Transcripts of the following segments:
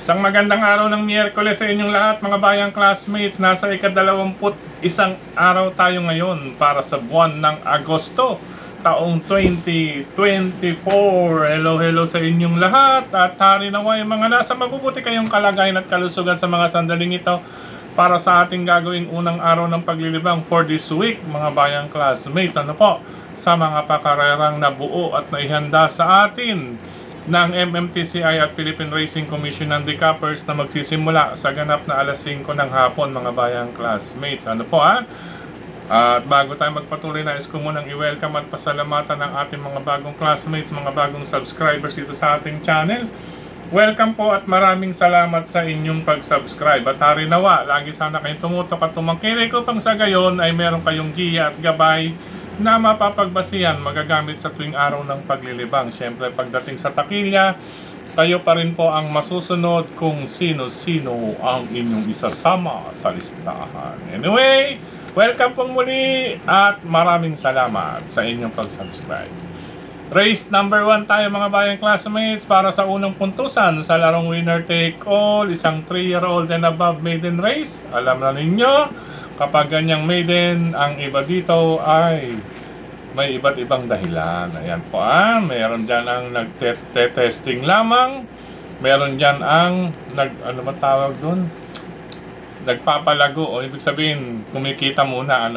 Isang magandang araw ng Miyerkules sa inyong lahat mga bayang classmates. Nasa ika-21 araw tayo ngayon para sa buwan ng Agosto, taong 2024. Hello sa inyong lahat at hari naway mga nasa mabubuti kayong kalagayan at kalusugan sa mga sandaling ito para sa ating gagawing unang araw ng paglilibang for this week mga bayang classmates. Ano po? Sa mga pakarerang nabuo at naihanda sa atin ng MMTCI at Philippine Racing Commission ng Decappers na magsisimula sa ganap na alas 5 ng hapon mga bayang classmates. Ano po At bago tayo magpatuloy, nais ko munang i-welcome at pasalamatan ng ating mga bagong classmates, mga bagong subscribers dito sa ating channel. Welcome po at maraming salamat sa inyong pag-subscribe. At hari nawa, lagi sana kayong tumutok at tumangkilik upang sa gayon ay meron kayong giya at gabay na mapapagbasihan magagamit sa tuwing araw ng paglilibang. Siyempre pagdating sa takilya, kayo pa rin po ang masusunod kung sino-sino ang inyong isasama sa listahan. Anyway, welcome po muli at maraming salamat sa inyong pag-subscribe. Race number 1 tayo mga bayang classmates para sa unang puntusan sa larong winner take all, isang 3-year-old and above maiden race. Alam na ninyo, kapag ganyang maiden, ang iba dito ay may iba't ibang dahilan. Ayan po meron dyan ang nagte-testing lamang, meron dyan ang tawag doon? Nagpapalago, o ibig sabihin kumikita muna,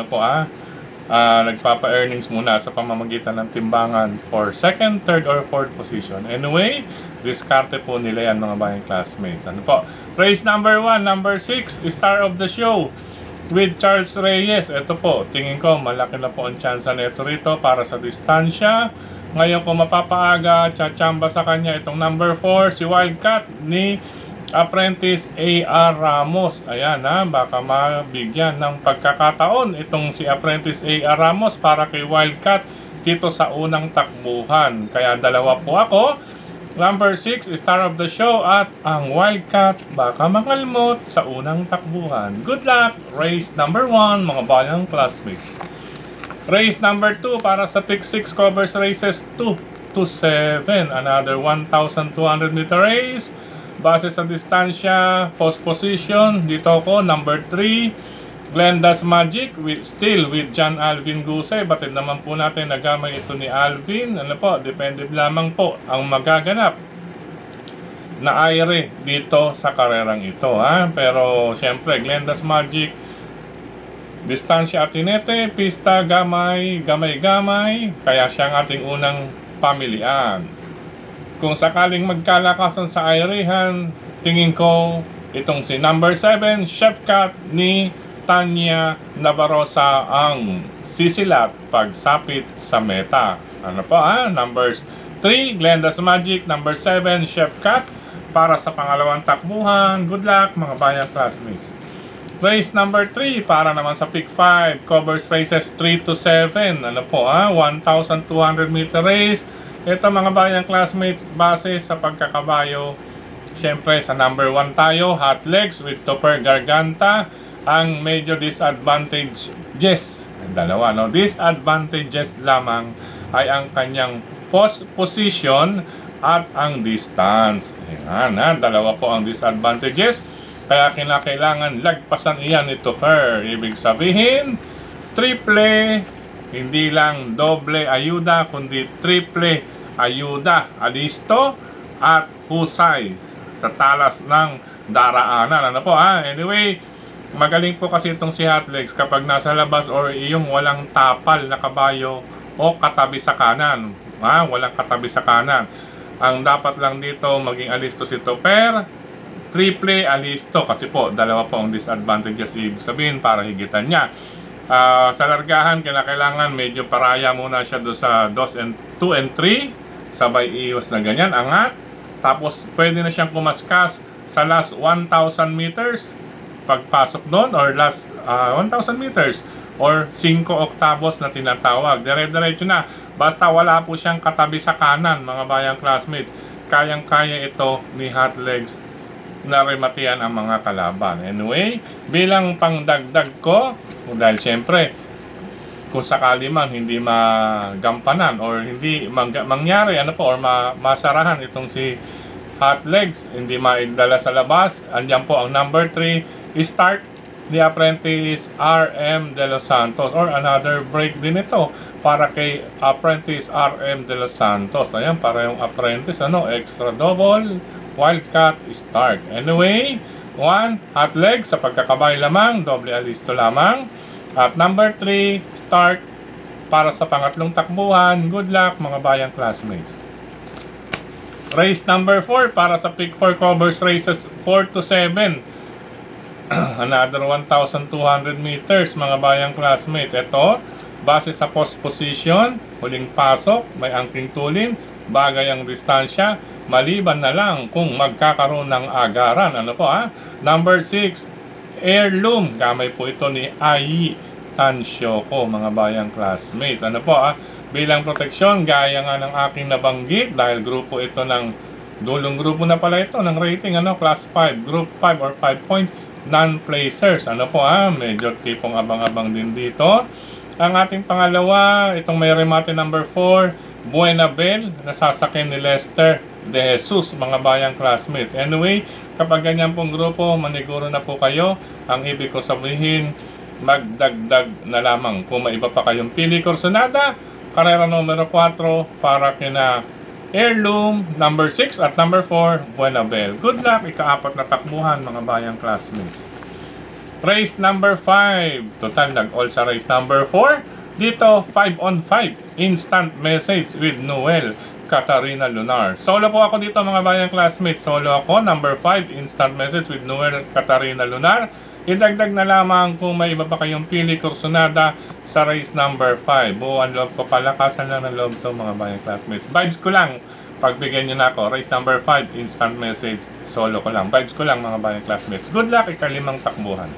nagpapa-earnings muna sa pamamagitan ng timbangan for second, third, or fourth position. Anyway, diskarte po nila yan mga bayang classmates. Ano po? Race number 1, number 6, star of the show with Charles Reyes. Ito po, tingin ko malaki na po ang tsansa nito rito para sa distansya. Ngayon kung mapapaaga, tsachamba sa kanya itong number 4, si Wildcat ni Apprentice A.R. Ramos. Ayan baka mabigyan ng pagkakataon itong si Apprentice A.R. Ramos para kay Wildcat dito sa unang takbuhan. Kaya dalawa po ako. Number 6, star of the show, at ang Wildcat baka makalmot sa unang takbuhan. Good luck! Race number 1, mga bayang classmates. Race number 2 para sa Pick 6 covers races 2 to 7. Another 1,200 meter race. Base sa distansya, post position, dito ako, number 3. Glenda's Magic still with John Alvin Gusay. Batid naman po natin na gamay ito ni Alvin. Depende lamang po ang magaganap na aire dito sa karerang ito Pero syempre Glenda's Magic, distansya atinete, pista gamay, kaya siya ang ating unang pamilian. Kung sakaling magkalakasan sa airehan, tingin ko itong si number 7, Chefcat ni Tanya Navarrosa ang sisilat pagsapit sa meta. Numbers 3, Glenda's Magic, number 7, Chefcat para sa pangalawang takbuhan. Good luck mga bayang classmates. Race number 3 para naman sa Pick 5 covers races 3 to 7. 1,200 meter race. Ito mga bayang classmates, base sa pagkakabayo, syempre sa number 1 tayo, Hot Legs with Topper Garganta. Ang major disadvantages, disadvantages lamang ay ang kanyang post position at ang distance. Ayan, dalawa po ang disadvantages, kaya kinakailangan lagpasan iyan ni Topper. Ibig sabihin, triple, hindi lang doble ayuda, kundi triple ayuda, alisto at husay sa talas ng daraanan. Anyway, magaling po kasi itong si Hot Legs kapag nasa labas or iyong walang tapal na kabayo o katabi sa kanan. Walang katabi sa kanan. Ang dapat lang dito maging alisto si Topper, triple alisto, kasi po dalawa po ang disadvantages, ibig sabihin para higitan niya. Sa largahan, kailangan medyo paraya muna siya do sa 2 and 3, sabay iwas na ganyan, angat. Tapos pwede na siyang kumaskas sa last 1,000 meters pagpasok doon, or last 1,000 meters or 5 octavos na tinatawag. Dire-diretso na, basta wala po siyang katabi sa kanan mga bayang classmates. Kayang-kaya ito ni Hot Legs na rematian ang mga kalaban. Anyway, bilang pangdagdag ko, dahil syempre kung sakali man hindi magampanan or hindi mangyari or masarahan itong si hot legs, hindi maidala sa labas. Andiyan po ang number 3, start the apprentice RM De Los Santos, or another break din ito para kay apprentice RM De Los Santos. Ayan, para yung apprentice, extra double, wildcat, start. Anyway, 1, hot legs sa pagkakabay lamang, doble alisto lamang. At number 3, start para sa pangatlong takbuhan. Good luck mga bayang classmates. Race number 4 para sa Pick 4 covers races 4 to 7. Another 1,200 meters mga bayang classmates. Ito, base sa post position, huling pasok, may angking tulin, bagay ang distansya, maliban na lang kung magkakaroon ng agaran. Ano po Number 6, heirloom. Gamay po ito ni Ai Tansyoko mga bayang classmates. Ano po bilang proteksyon, gaya nga ng aking nabanggit, dahil grupo ito ng dulong grupo na pala ito ng rating, class 5, group 5 or 5 points, non-placers. Ano po medyo tipong abang-abang din dito. Ang ating pangalawa, itong may remate number 4, Buenabel, nasasakyan ni Lester De Jesus mga bayang classmates. Anyway, kapag ganyan pong grupo, maniguro na po kayo. Ang ibig ko sabihin, magdagdag na lamang kung may iba pa kayong pili. Corsonada, karera numero 4 para kina heirloom, number 6 at number 4, Buenabel. Good luck, ika-4 na takbuhan mga bayang classmates. Race number 5, total nag-all sa race number 4. Dito, 5 on 5, instant message with Noel Catarina Lunar. Solo po ako dito mga bayang classmates. Solo ako, number 5, instant message with Noel Catarina Lunar. Idagdag na lamang kung may iba pa kayong pili, Corsonada, sa race number 5. Buwan loob ko, palakasan lang ng loob to mga bayang classmates. Vibes ko lang, pagbigyan nyo na ako. Race number 5, instant message, solo ko lang. Vibes ko lang mga bayang classmates. Good luck, ika-5 takbuhan.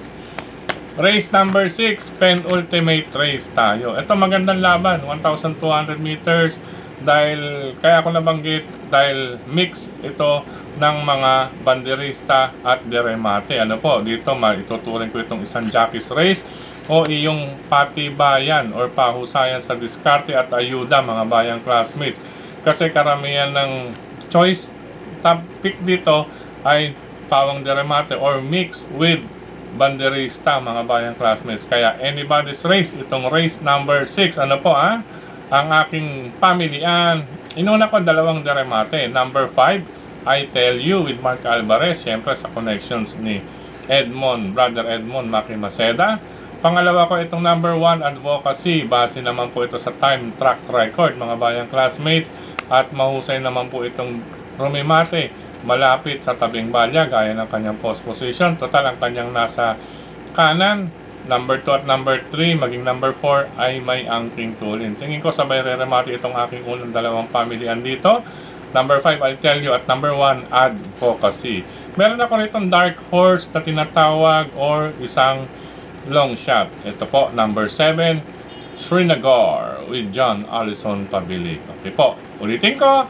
Race number 6, penultimate race tayo. Ito magandang laban, 1,200 meters. Dahil, kaya ako nabanggit, dahil mix ito ng mga banderista at diremate. Ano po, dito maituturing ko itong isang jockey's race o iyong patibayan or pahusayan sa diskarte at ayuda mga bayang classmates. Kasi karamihan ng choice top pick dito ay pawang diremate or mix with banderista mga bayang classmates. Kaya anybody's race, itong race number 6. Ano po ang aking pamilian. Inuna ko 2 diremate. Number 5, I Tell You with Mark Alvarez, syempre sa connections ni Edmond, brother Edmond Maki Maceda. Pangalawa ko itong number 1, Advocacy, base naman po ito sa time track record mga bayang classmates, at mahusay naman po itong Rumimate, malapit sa tabing balya gaya ng kanyang post position. Total ang kanyang nasa kanan. Number 2 at number 3, maging number 4 ay may angking tulin. Tingin ko sabay re-remate itong aking unang 2 pamilian dito. Number 5, I Tell You, at number 1, Advocacy. Meron ako nitong dark horse na tinatawag or isang long shot. Ito po, number 7, Srinagar with John Allison Pabilik. Okay po, ulitin ko.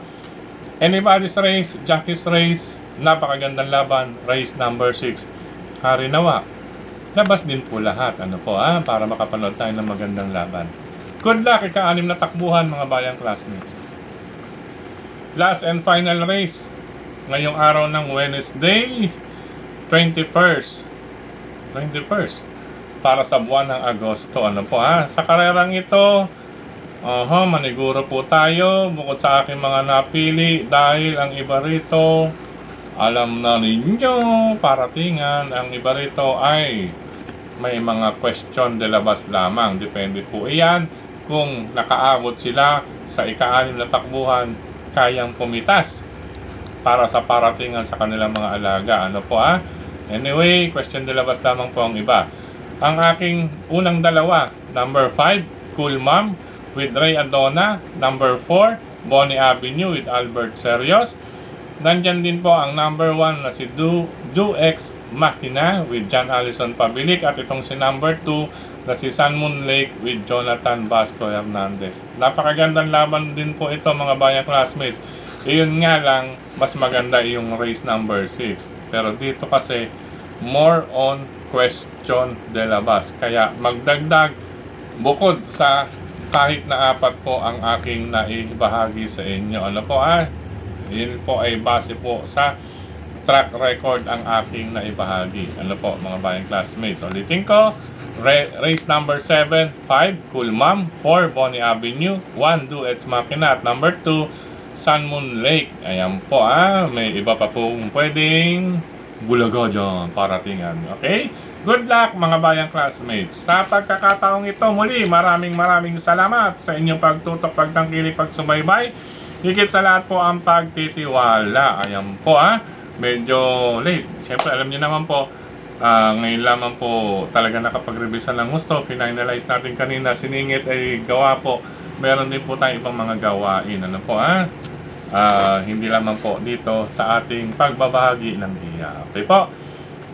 Anybody's race, jockey's race, napakagandang laban, race number 6. Hari nawa. Labas din po lahat, para makapanood tayo ng magandang laban. Good luck, ika-6 na takbuhan mga bayang classmates. Last and final race ngayong araw ng Wednesday, 21st para sa buwan ng Agosto. Sa karerang ito, maniguro po tayo bukod sa aking mga napili dahil ang iba rito, alam na ninyo, paratingan, ang iba rito ay may mga question de labas lamang. Depende po iyan kung nakaabot sila sa ika-6 na takbuhan, kayang pumitas para sa paratingan sa kanilang mga alaga. Anyway, question de labas lamang po ang iba. Ang aking unang 2, number 5, Cool Mom with Ray Adona. Number 4, Bonnie Avenue with Albert Serios. Nandyan din po ang number 1 na si Do X Machina with John Allison Pabilik, at itong si number 2 na si Sun Moon Lake with Jonathan Vasco Hernandez. Napakagandang laban din po ito mga bayang classmates. Iyon nga lang, mas maganda yung race number 6. Pero dito kasi more on question de labas. Kaya magdagdag bukod sa kahit na 4 po ang aking naibahagi sa inyo. Yun po ay base po sa track record ang aking naibahagi. Ano po mga bayang classmates? Ulitin ko, race number 7, 5, Cool Mom, 4, Bonnie Avenue, 1, Do It's Makina, at number 2, Sun Moon Lake. Ayan po may iba pa pong pwedeng bulaga dyan, paratingan. Okay? Good luck mga bayang classmates. Sa pagkakataong ito muli, maraming salamat sa inyong pagtutok, pagtangkilik, pagsubaybay. Higit sa lahat po ang pagtitiwala. Ayan po medyo late. Siyempre alam niyo naman po, ngayon lamang po talaga nakapag-revisa ng gusto. Finalize natin kanina, siningit ay gawa po. Meron din po tayong ibang mga gawain. Ano po hindi lamang po dito sa ating pagbabahagi ng giya. Okay po.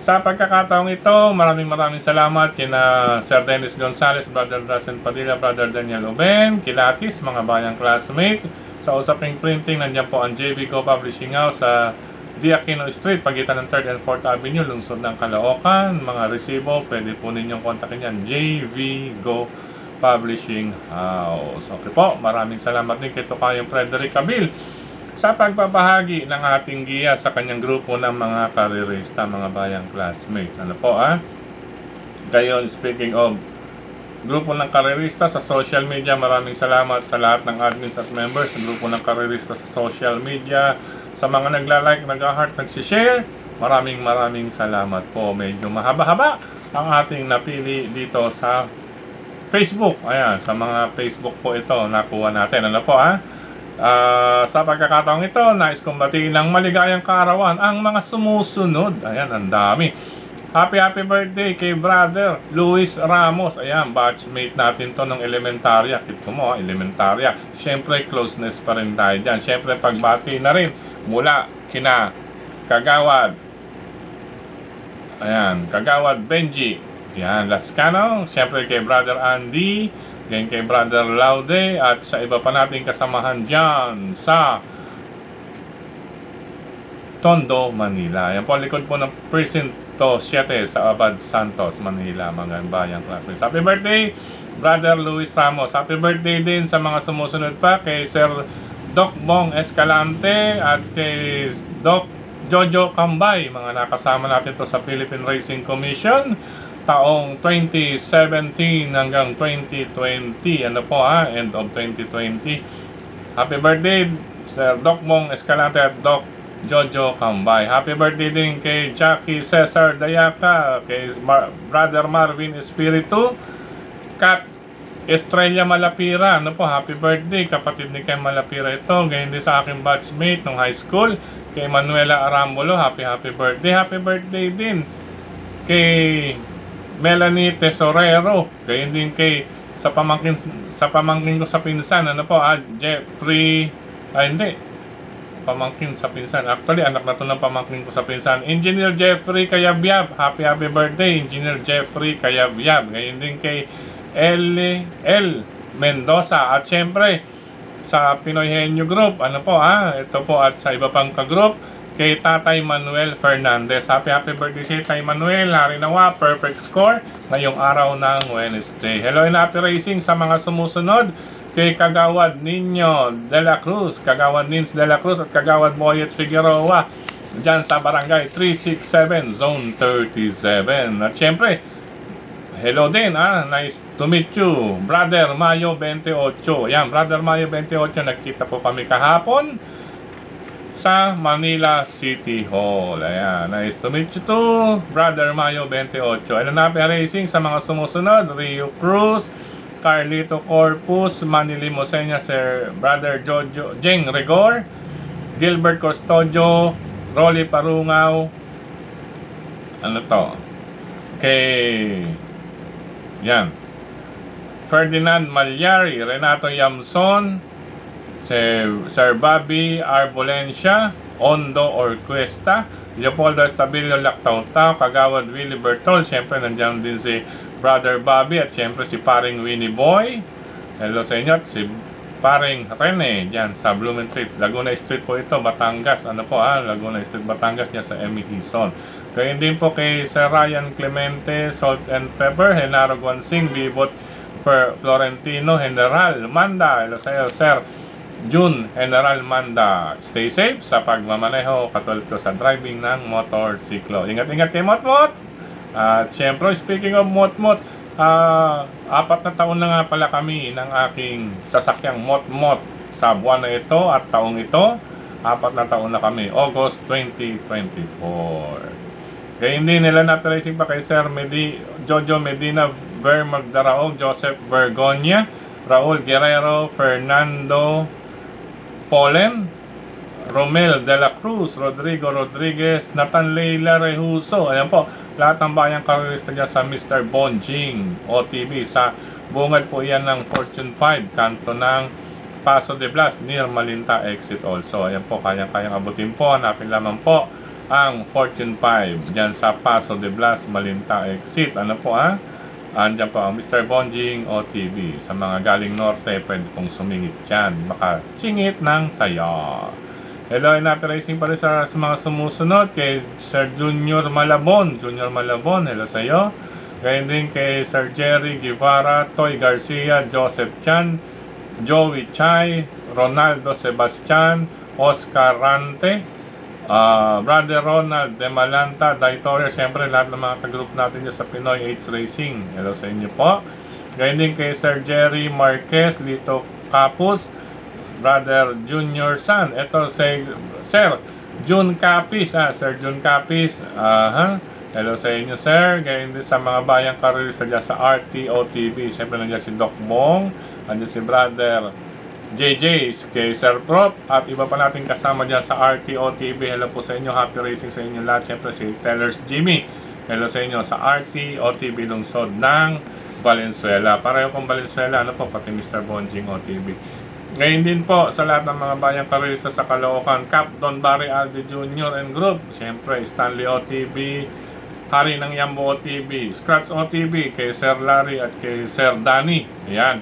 Sa pagkakataong ito, maraming salamat kina Sir Dennis Gonzales, Brother Russell Padilla, Brother Daniel Oben, Kilatis, mga bayang classmates. Sa usaping printing, nandiyan po ang JB Go Publishing House sa D. Aquino Street, pagitan ng 3rd and 4th Avenue, lungsod ng Caloocan. Mga resibo, pwede po ninyong kontakin yan, JV Go Publishing House. Okay po, maraming salamat din kay Tokayong Frederick Cabil sa pagbabahagi ng ating giya sa kanyang grupo ng mga karerista, mga bayang classmates. Ano po Gayon, speaking of grupo ng karerista sa social media, maraming salamat sa lahat ng admins at members sa grupo ng karerista sa social media, sa mga nagla-like, nag-heart, nag-share. Maraming salamat po. Medyo mahaba-haba ang ating napili dito sa Facebook. Ayan, sa mga Facebook po ito nakuha natin. Ano po sa pagkakataong ito, nais kong batiin ng maligayang kaarawan ang mga sumusunod. Ayan, ang dami. Happy birthday kay Brother Luis Ramos. Ayan, batchmate natin to ng elementarya. Ito mo, elementarya. Siyempre, closeness pa rin tayo dyan. Siyempre, pagbati na rin mula kina Kagawad. Ayan, Kagawad Benji. Ayan, Lascano. Siyempre, kay Brother Andy. Ganyan kay Brother Laude at sa iba pa nating kasamahan dyan sa Tondo, Manila. Yan po, likod po ng Presinto 7 sa Abad Santos, Manila, mga bayang classmates. Happy birthday, Brother Luis Ramos. Happy birthday din sa mga sumusunod pa kay Sir Doc Bong Escalante at kay Doc Jojo Kambay. Mga nakasama natin to sa Philippine Racing Commission taong 2017 hanggang 2020. Ano po end of 2020. Happy birthday Sir Doc Bong Escalante at Doc Jojo Kambay. Happy birthday din kay Jackie Cesar Dayaca, kay Brother Marvin Espiritu, Kat Estrella Malapira. Ano po, happy birthday, kapatid ni Kay Malapira ito. Ganyan din sa aking batchmate nung high school, kay Manuela Arambulo. Happy birthday. Happy birthday din kay Melanie Tesorero. Ganyan din kay sa pamangkin ko sa pinsan. Ano po, Jeffrey, hindi, pamangkin sa pinsan. Actually, anak na to ng pamangkin ko sa pinsan. Engineer Jeffrey Kayabyab. Happy birthday, Engineer Jeffrey Kayabyab. Ngayon din kay L. Mendoza. At syempre, sa Pinoy Henyo Group. Ano po ito po at sa iba pang ka-group. Kay Tatay Manuel Fernandez. Happy birthday si Tatay Manuel. Hari nawa, perfect score ngayong araw ng Wednesday. Hello and happy racing sa mga sumusunod. Kay Kagawad Nino de la Cruz, Kagawad Nins de la Cruz at Kagawad Moyet Figueroa dyan sa Barangay 367 Zone 37. At syempre, hello din nice to meet you Brother Mayo 28. Yan, Brother Mayo 28, nagkita po kami kahapon sa Manila City Hall. Ayan, nice to meet you too Brother Mayo 28. Ano na racing sa mga sumusunod? Rio Cruz, Carlito Corpus, Manili Mosenya, Sir Brother Jojo Jeng Rigor, Gilbert Custodio, Rolly Parungaw. Ano to? Okay, yan, Ferdinand Malyari, Renato Yamson, Sir Bobby Arbolencia, Ondo Orquesta, Leopoldo Estabilio Lactautao, Kagawad Willie Bertol. Siyempre nandiyan din si Brother Bobby at siyempre si paring Winnie Boy. Hello sa inyo. At si paring Rene dyan sa Blooming Street, Laguna Street po ito, Batangas. Ano po Laguna Street, Batangas, niya sa Emmy Quezon. Gayun din po kay Sir Ryan Clemente, Salt and Pepper, Henaro Guansing, Bibot Florentino, General Manda. Hello sa iyo, Sir June General Manda. Stay safe sa pagmamaneho, katulad ko sa driving ng motorsiklo. Ingat-ingat kay Motmot. At syempre, speaking of Motmot, 4 na taon na nga pala kami ng aking sasakyang Motmot sa buwan na ito at taong ito. 4 na taon na kami, August 2024. Kaya hindi nila na-tracing pa kay Sir Jojo Medina, Ver Magdaraog, Joseph Vergonia, Raul Guerrero, Fernando Polen, Romel De La Cruz, Rodrigo Rodriguez, Nathan Leila Rehuso. Ayan po, lahat ng bayang karerista dyan sa Mr. Bonjing OTV. Sa bungad po yan ng Fortune 5, kanto ng Paso de Blas, near Malinta exit also. Ayan po, kayang-kayang abutin po. Hanapin lamang po ang Fortune 5 dyan sa Paso de Blas, Malinta exit. Ano po andyan po ang Mr. Bonjing OTV. Sa mga galing norte, pwede pong sumingit dyan. Makasingit ng taya. Hello, ina-racing pa rin sa mga sumusunod. Kay Sir Junior Malabon. Hello sa iyo. Gayun din kay Sir Jerry Guevara, Toy Garcia, Joseph Chan, Joey Chay, Ronaldo Sebastian, Oscar Rante, Brother Ronald De Malanta, Daitoria, siyempre lahat ng mga kagroup natin dyan sa Pinoy H Racing. Hello sa inyo po. Gayun din kay Sir Jerry Marquez, Lito Capus, Brother Junior San. Ito si Sir June Capis, Sir June Capis. Hello sa inyo, sir. Gayun din sa mga bayang karerista dyan sa RTO TV. Siyempre nandiyan si Doc Bong, nandiyan si Brother JJ, kay Sir Prop, at iba pa natin kasama dyan sa RTO TV. Hello po sa inyo, happy racing sa inyo lahat. Siyempre si Tellers Jimmy. Hello sa inyo sa RTO TV lungsod ng Valenzuela. Pareho pong Valenzuela, ano po, pati Mr. Bonjing OTV. Ngayon din po sa lahat ng mga bayang karerista sa Caloocan, Cap Don Barry Alde Jr. and Group. Siyempre Stanley OTV, Hari ng Yambo OTV, Scratch OTV, kay Sir Larry at kay Sir Danny. Ayan,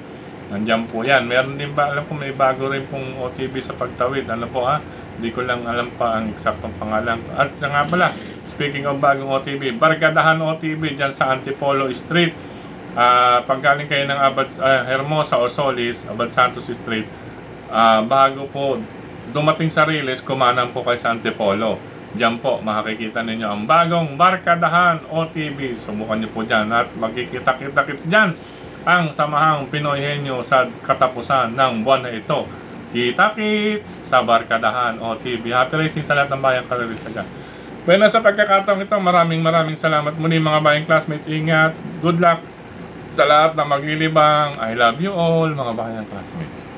nandiyan po yan. Meron din ba, alam ko may bago rin pong OTV sa Pagtawid. Ano po hindi ko lang alam pa ang eksaktong pangalan. At sa nga pala, speaking of bagong OTV, Barkadahan OTV dyan sa Antipolo Street. Paggaling kayo ng Hermosa o Solis, Abad Santos Street, bago po dumating sa Riles, kumanan po kayo sa Antipolo. Diyan po makikita ninyo ang bagong Barkadahan OTV. Subukan nyo po dyan at magkikita-kita-kits dyan ang Samahang Pinoy Henyo sa katapusan ng buwan na ito. Kita-kits sa Barkadahan OTV. Happy racing sa lahat ng bayang karerista dyan. Bueno, sa pagkakataong ito, maraming salamat muli mga bayang classmates. Ingat, good luck sa lahat na maglilibang. I love you all mga bayang classmates.